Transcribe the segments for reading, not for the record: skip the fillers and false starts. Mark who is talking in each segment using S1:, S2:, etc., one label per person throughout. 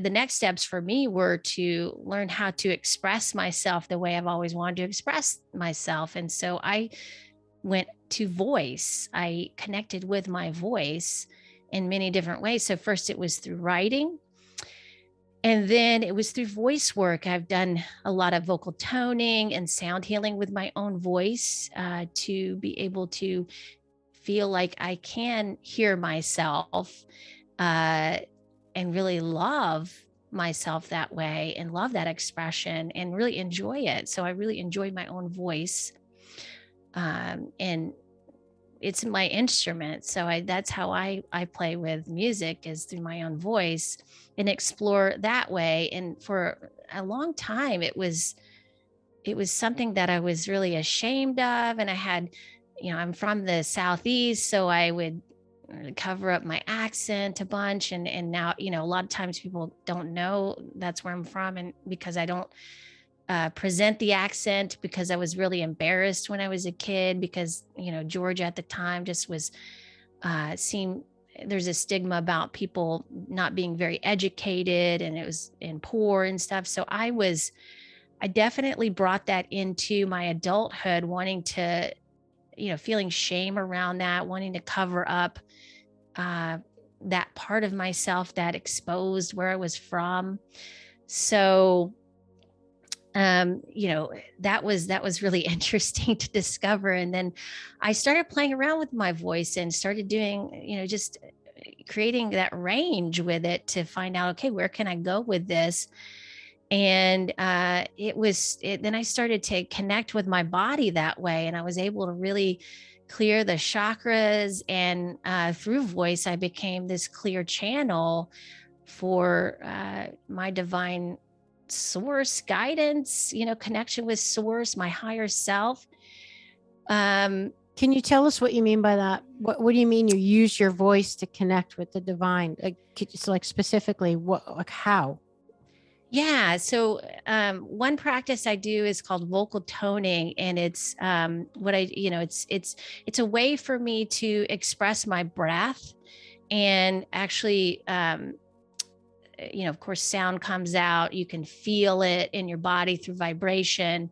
S1: the next steps for me were to learn how to express myself the way I've always wanted to express myself. And so I went to voice. I connected with my voice in many different ways. So first it was through writing, and then it was through voice work. I've done a lot of vocal toning and sound healing with my own voice, to be able to feel like I can hear myself, and really love myself that way and love that expression and really enjoy it. So I really enjoy my own voice. And it's my instrument. So that's how I play with music, is through my own voice and explore that way. And for a long time, it was something that I was really ashamed of. And I had, I'm from the Southeast, so I would cover up my accent a bunch. And now, a lot of times people don't know that's where I'm from. And because I don't present the accent, because I was really embarrassed when I was a kid, because, Georgia at the time just was, there's a stigma about people not being very educated, and it was and poor and stuff. So I definitely brought that into my adulthood, wanting to, feeling shame around that, wanting to cover up that part of myself that exposed where I was from. So, that was really interesting to discover. And then I started playing around with my voice and started doing, just creating that range with it to find out, okay, where can I go with this? And then I started to connect with my body that way. And I was able to really clear the chakras. And through voice, I became this clear channel for my divine source guidance, connection with source, my higher self.
S2: Can you tell us what you mean by that? What do you mean you use your voice to connect with the divine? Like specifically, how?
S1: Yeah. So one practice I do is called vocal toning, and it's it's a way for me to express my breath, and actually, of course, sound comes out. You can feel it in your body through vibration,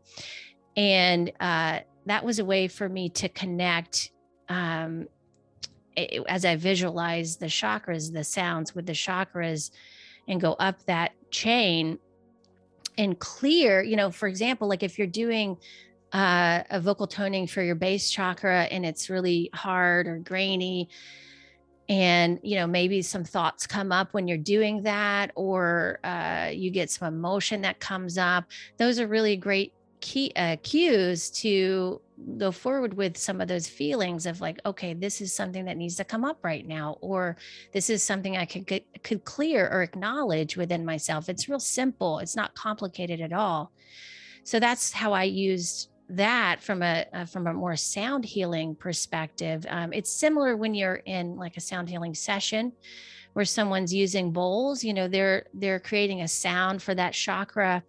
S1: and that was a way for me to connect. As I visualize the chakras, the sounds with the chakras, and go up that chain and clear, for example, like if you're doing a vocal toning for your base chakra and it's really hard or grainy, and maybe some thoughts come up when you're doing that, or you get some emotion that comes up, those are really great cues to go forward with some of those feelings of like, okay, this is something that needs to come up right now, or this is something I could clear or acknowledge within myself. It's real simple. It's not complicated at all. So that's how I used that from a more sound healing perspective. It's similar when you're in like a sound healing session where someone's using bowls, they're creating a sound for that chakra,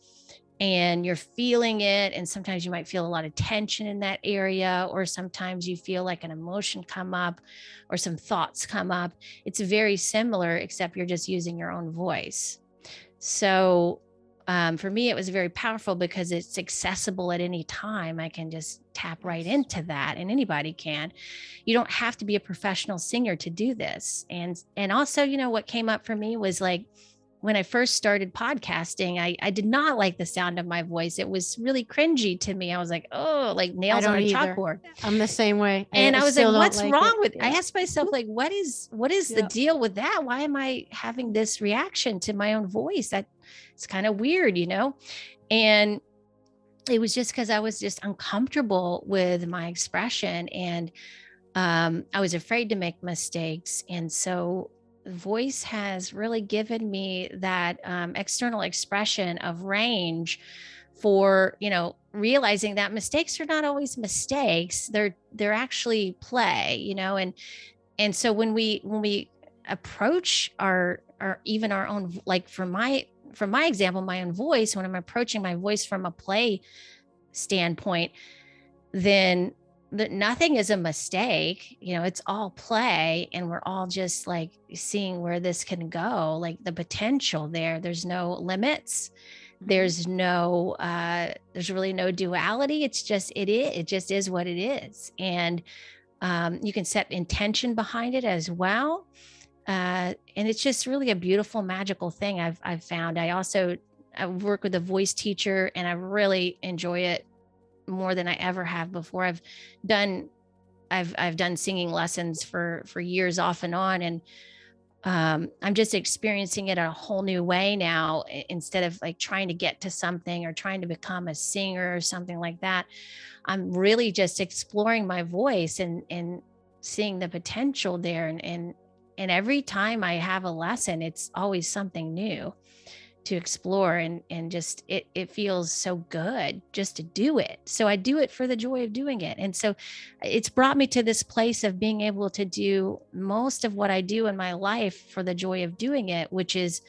S1: and you're feeling it. And sometimes you might feel a lot of tension in that area, or sometimes you feel like an emotion come up or some thoughts come up. It's very similar, except you're just using your own voice. So for me, it was very powerful because it's accessible at any time. I can just tap right into that, and anybody can. You don't have to be a professional singer to do this. And also, what came up for me was like, when I first started podcasting, I did not like the sound of my voice. It was really cringy to me. I was like, oh, like nails on a chalkboard.
S2: I'm the same way.
S1: And I was like, what's wrong with it? I asked myself, like, what is the deal with that? Why am I having this reaction to my own voice? That it's kind of weird, And it was just because I was just uncomfortable with my expression, and I was afraid to make mistakes. And so voice has really given me that external expression of range for, realizing that mistakes are not always mistakes. They're actually play, and so when we approach our even our own, like from my example, my own voice, when I'm approaching my voice from a play standpoint, then that nothing is a mistake, you know, it's all play, and we're all just like seeing where this can go, like the potential there. There's no limits. There's there's really no duality. It's just, it just is what it is. And you can set intention behind it as well. And it's just really a beautiful, magical thing I've found. I work with a voice teacher, and I really enjoy it more than I ever have before. Done I've done singing lessons for years off and on, and I'm just experiencing it a whole new way now. Instead of like trying to get to something or trying to become a singer or something like that, I'm really just exploring my voice and seeing the potential there. And every time I have a lesson, it's always something new to explore, and just it feels so good just to do it. So I do it for the joy of doing it. And so it's brought me to this place of being able to do most of what I do in my life for the joy of doing it, which is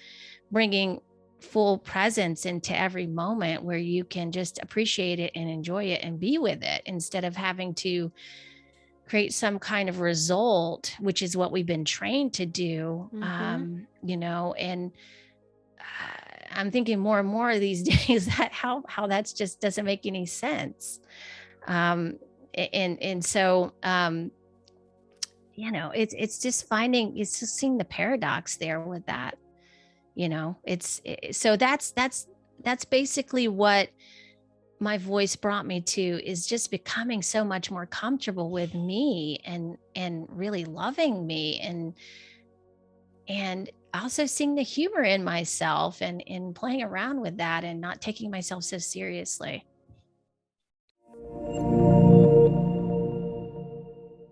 S1: bringing full presence into every moment where you can just appreciate it and enjoy it and be with it, instead of having to create some kind of result, which is what we've been trained to do. You know, and I'm thinking more and more these days that how that's just doesn't make any sense. And so you know, it's just it's just seeing the paradox there with that. You know, so that's basically what my voice brought me to, is just becoming so much more comfortable with me, and really loving me, and also seeing the humor in myself, and playing around with that, and not taking myself so seriously.